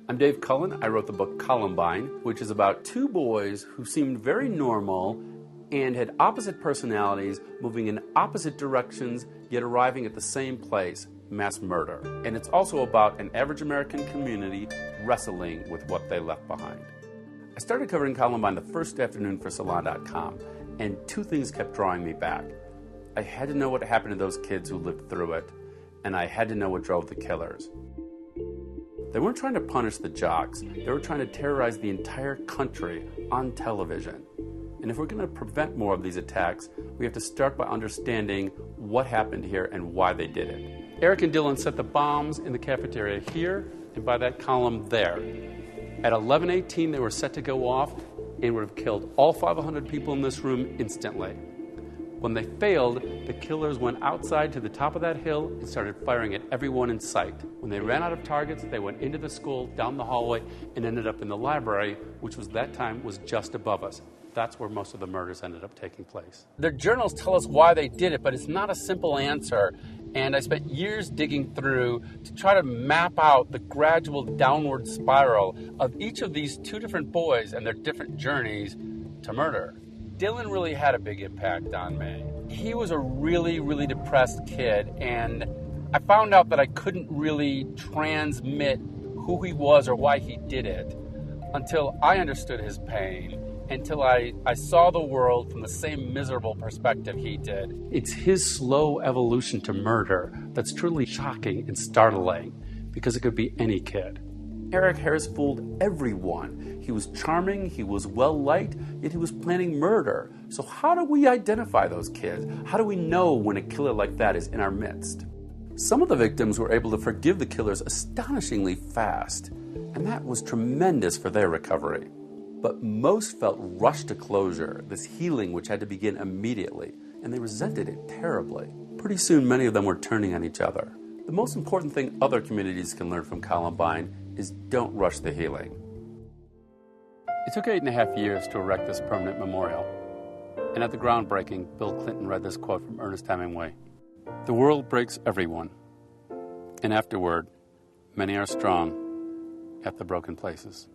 I'm Dave Cullen. I wrote the book Columbine, which is about two boys who seemed very normal and had opposite personalities, moving in opposite directions, yet arriving at the same place, mass murder. And it's also about an average American community wrestling with what they left behind. I started covering Columbine the first afternoon for Salon.com, and two things kept drawing me back. I had to know what happened to those kids who lived through it, and I had to know what drove the killers. They weren't trying to punish the jocks. They were trying to terrorize the entire country on television. And if we're going to prevent more of these attacks, we have to start by understanding what happened here and why they did it. Eric and Dylan set the bombs in the cafeteria here and by that column there. At 11:18, they were set to go off and would have killed all 500 people in this room instantly. When they failed, the killers went outside to the top of that hill and started firing at everyone in sight. When they ran out of targets, they went into the school, down the hallway, and ended up in the library, which was that time was just above us. That's where most of the murders ended up taking place. Their journals tell us why they did it, but it's not a simple answer. And I spent years digging through to try to map out the gradual downward spiral of each of these two different boys and their different journeys to murder. Dylan really had a big impact on me. He was a really, really depressed kid, and I found out that I couldn't really transmit who he was or why he did it until I understood his pain, until I saw the world from the same miserable perspective he did. It's his slow evolution to murder that's truly shocking and startling, because it could be any kid. Eric Harris fooled everyone. He was charming, he was well-liked, yet he was planning murder. So how do we identify those kids? How do we know when a killer like that is in our midst? Some of the victims were able to forgive the killers astonishingly fast, and that was tremendous for their recovery. But most felt rushed to closure, this healing which had to begin immediately, and they resented it terribly. Pretty soon, many of them were turning on each other. The most important thing other communities can learn from Columbine is don't rush the healing. It took 8.5 years to erect this permanent memorial. And at the groundbreaking, Bill Clinton read this quote from Ernest Hemingway: "The world breaks everyone, and afterward, many are strong at the broken places."